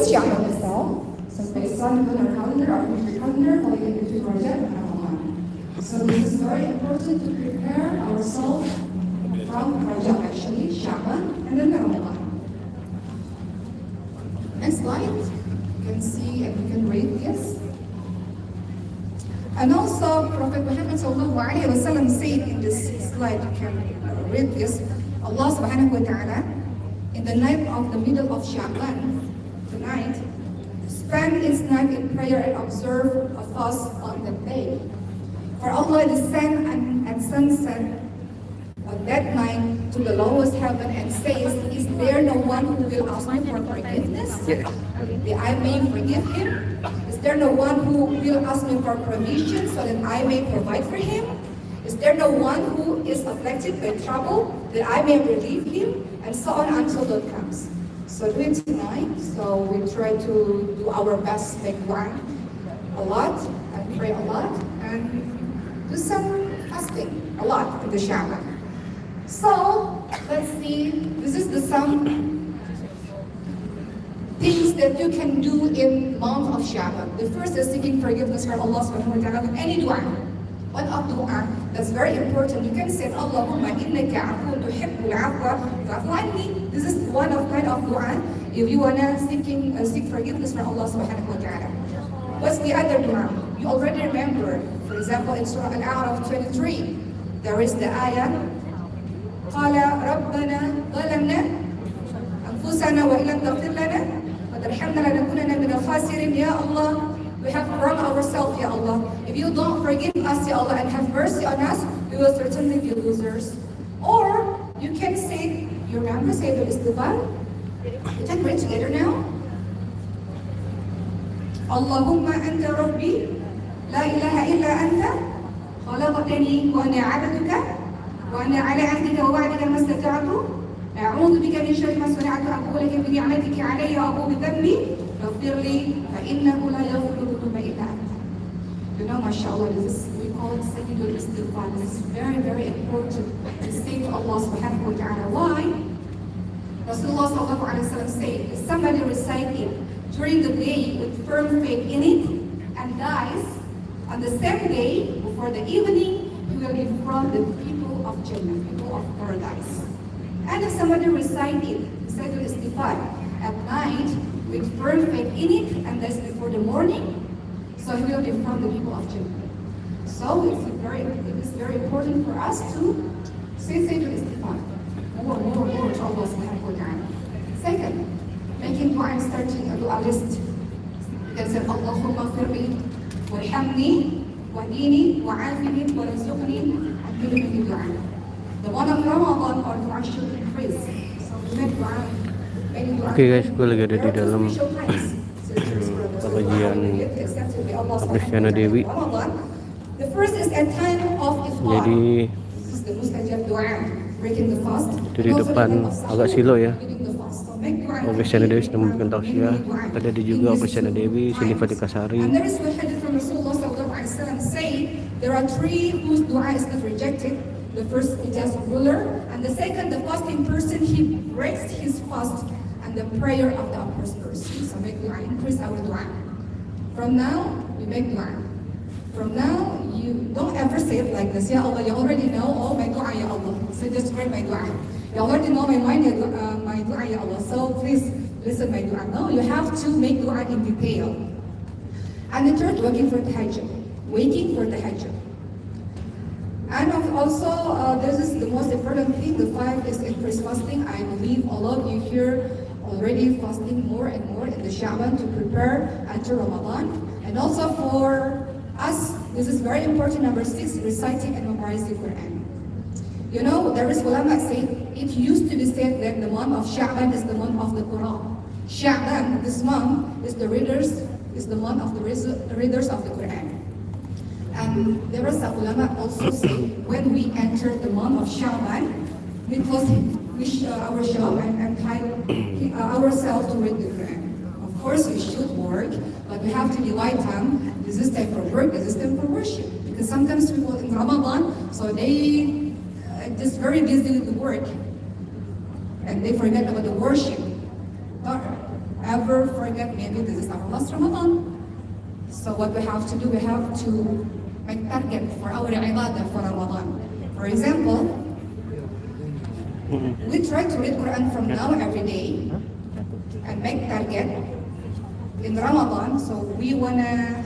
is Sha'ban itself? So based on our calendar, our Hijri calendar, falling into Rajab and Ramadan. So this is very important to prepare ourselves from Rajab actually, Sha'ban, and then Ramadan. Next slide. You can see and you can read this. And also, Prophet Muhammad sallallahu alaihi wasallam said in this slide, you can read this, Allah subhanahu wa ta'ala, in the night of the middle of Sha'ban, tonight, spend its night in prayer and observe a fast on that day. For Allah descend at sunset on that night to the lowest heaven and says, is there no one who will ask me for forgiveness? That I may forgive him? Is there no one who will ask me for permission so that I may provide for him? Is there no one who is afflicted by trouble that I may relieve him? And so on until that comes. So do it tonight. So we try to do our best, make dua a lot and pray a lot and do some fasting a lot in the Sha'ban. So let's see. This is some things that you can do in month of Sha'ban. The first is seeking forgiveness from Allah subhanahu wa ta'ala with any dua. One of dua that's very important. You can say, Allahumma innaka afuwwun tuhibbul afwa fa'fu anni. This is one of kind of dua if you wanna seek forgiveness from Allah subhanahu wa ta'ala. What's the other dua? You already remember. For example, in Surah Al-A'raf 23, there is the ayah, قال ربنا ظلمنا أنفسنا وإن لم تغفر لنا وترحمنا لنكونن من الخاسرين. Ya Allah, we have wronged ourselves, Ya Allah. If you don't forgive us, Ya Allah, and have mercy on us, we will certainly be losers. Or you can say, you remember, say the istighfar. We can read together now. Allahumma anta rabbi, la ilaha illa anta, khalaqtani wa ana 'abduka, wa ana 'ala 'ahdika wa wa'dika ma istata'tu, a'udhu bika min sharri ma sana'tu, aqulu laka bi ni'matika 'alayya wa aqulu bi dhanbi. You know, mashallah, this we call it Sayyidul Istighfar. This is very, very important to say to Allah subhanahu wa ta'ala. Why? Rasulullah sallallahu alaihi wasallam said, if somebody recites it during the day with firm faith in it and dies, on the same day, before the evening, he will be from the people of Jannah, people of paradise. And if somebody recites it, Sayyidul Istighfar, at night, with firm faith in it, and that's before the morning, so he will be from the people of Jannah. So it is very important for us to say Sayyidul Istighfar more to Allah subhanahu wa ta'ala. Second, making dua and starting a dua list. You can say, Allahumma firli, warhamni, wahdini, wa'afini, warzuqni, and give me dua. The one of Ramadan or dua should increase. So we make dua. Oke guys, gue lagi ada di dalam pengajian Setiana Dewi. Jadi itu di depan agak silo ya. Setiana Dewi sedang memberikan tausiah. Tadi ada juga Setiana Dewi, Seni Fatikasari. There are three whose dua is not rejected. The first is just ruler, and the second, the fasting person, he breaks his fast. The prayer of the oppressed person. So make dua, increase our dua. From now, we make dua. From now, you don't ever say it like this. Ya Allah, you already know all my dua, Ya Allah. So just pray my dua. You already know my mind, my dua, Ya Allah. So please listen my dua. No, you have to make dua in detail. And the third, waiting for tahajjud. And also, this is the most important thing. The 5 is increase fasting. I believe all of you here already fasting more and more in the Sha'ban to prepare until Ramadan. And also for us, this is very important. Number 6, reciting and memorizing Quran. You know, there is ulama say, it used to be said that the month of Sha'ban is the month of the Quran. Sha'ban, this month, is the month of the readers of the Quran. And there is some ulama also say, when we enter the month of Sha'ban, because we show ourselves and time ourselves to read the Quran. Of course, we should work, but we have to divide time. This is time for work, this is time for worship. Because sometimes people in Ramadan, so they just very busy with the work, and they forget about the worship. ever forget, maybe this is our last Ramadan. So what we have to do, we have to make target for our ibadah for Ramadan. For example, we try to read Quran from now every day and make target in Ramadan. So we wanna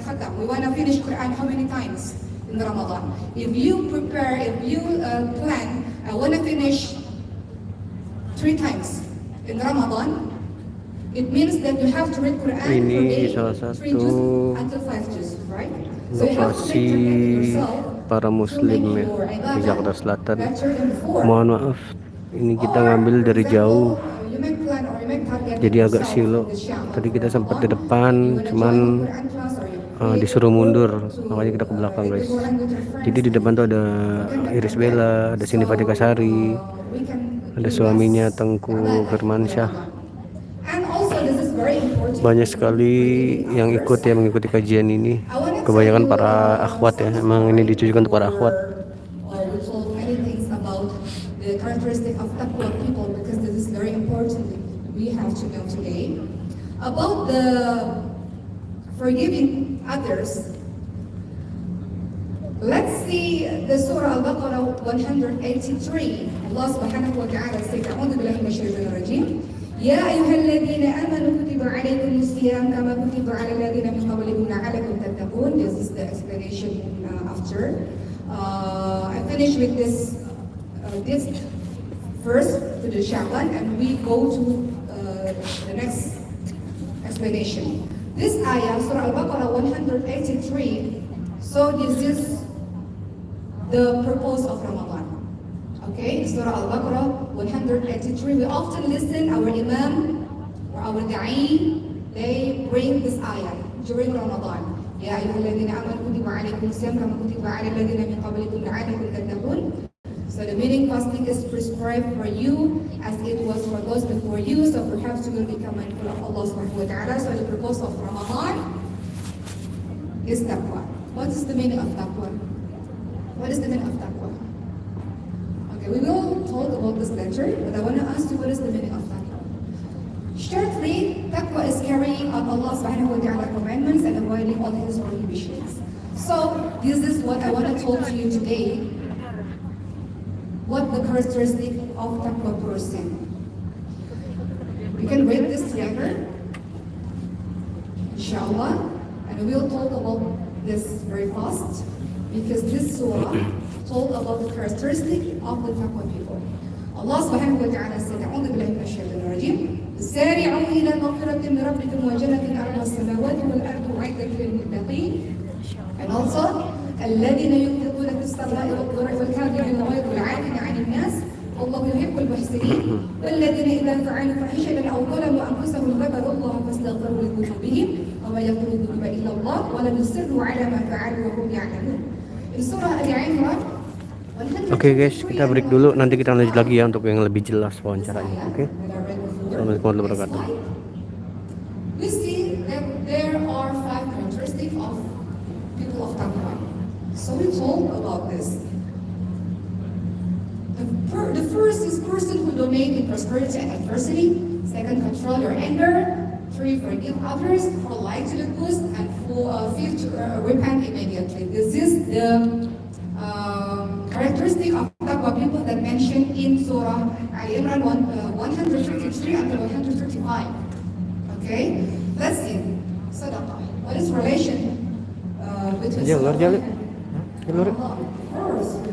finish Quran how many times in Ramadan? If you plan, I wanna finish 3 times in Ramadan, it means that you have to read Quran per day, Ini salah 3 juz satu until 5 juz, right? So you have to lokasi make target yourself para to make muslim ya your di ibadah Jakarta Selatan. better than before. Mohon maaf, ini kita Or, ngambil for dari example, jauh, you make plan or you make target jadi agak yourself silo. in the Syawal Tadi kita for sempat di Ramadan. depan, You wanna cuman join the Quran class or you disuruh mundur, to, makanya kita ke belakang read the guys. Quran with your friends, Jadi di depan tuh ada you can make Iris target. Bella, ada Seni So, Sari, we can ada do suaminya less Tengku ibadah for Firmansyah. Ramadan. And also this is very important Banyak for sekali giving yang others. ikut ya mengikuti kajian ini. I wanna tell Kebanyakan you, para akhwat ya, emang ini ditujukan untuk para akhwat. We told many things about the characteristic of taqwa people because this is very important. We have to know today about the forgiving others. Let's see the Surah Al-Baqarah 183. Allah subhanahu wa ta'ala says, أعوذ بالله من الشيطان الرجيم. يا أيها الذين آمنوا كتب عليكم الصيام كما كتب على الذين من قبلكم لعلكم تتقون. This is the explanation after. I finish with this first to the Sha'ban and we go to the next explanation. This ayah, Surah Al-Baqarah 183, so this is the purpose of Ramadan. Okay, Surah Al-Baqarah 183. We often listen our Imam or our Da'i, they bring this ayah during Ramadan. يا أيها الذين آمنوا كتب عليكم الصيام كما كتب على الذين من قبلكم لعلكم تتقون. So the meaning fasting is prescribed for you as it was for those before you. So perhaps you will become mindful of Allah subhanahu wa ta'ala. So the purpose of Ramadan is taqwa. What is the meaning of taqwa? What is the meaning of taqwa? Okay, we will talk about this later, but I want to ask you what is the meaning of taqwa? Shortly, taqwa is carrying out Allah subhanahu wa ta'ala commandments and avoiding all his prohibitions. So this is what I want to talk to you today. What the characteristic of taqwa person. We can read this together, inshallah, and we will talk about this very fast because this surah told about the characteristic of the taqwa people. Allah subhanahu wa ta'ala said, أعوذ بالله من الشيطان الرجيم. سارعوا إلى مغفرة من ربكم وجنة أرضها السماوات والأرض أعدت للمتقين. And also, الذين ينفقون في السراء والضراء والكاظمين الغيظ والعافين عن الناس والله يحب المحسنين والذين إذا فعلوا فاحشة أو ظلموا أنفسهم ذكروا الله فاستغفروا لذنوبهم وما يغفر الذنوب إلا الله ولم يصروا على ما فعلوا وهم يعلمون. In Surah Al-Imran. Oke guys, kita break dulu. Nanti kita lanjut lagi ya untuk yang lebih jelas wawancaranya. Oke. Assalamualaikum warahmatullahi wabarakatuh. We see that there are 5 characteristics of people of taqwa. So we talk about this. The first is person who donate in prosperity and adversity. Second, control your anger. 3, forgive others. 4, like to the good. And 4, 5, to repent immediately. This is the characteristic of taqwa people that mentioned in Surah Al-Imran 133 until 135. Okay, let's see. Sadaqah. What is relation between Jauh, sadaqah jauh. and Allah? First,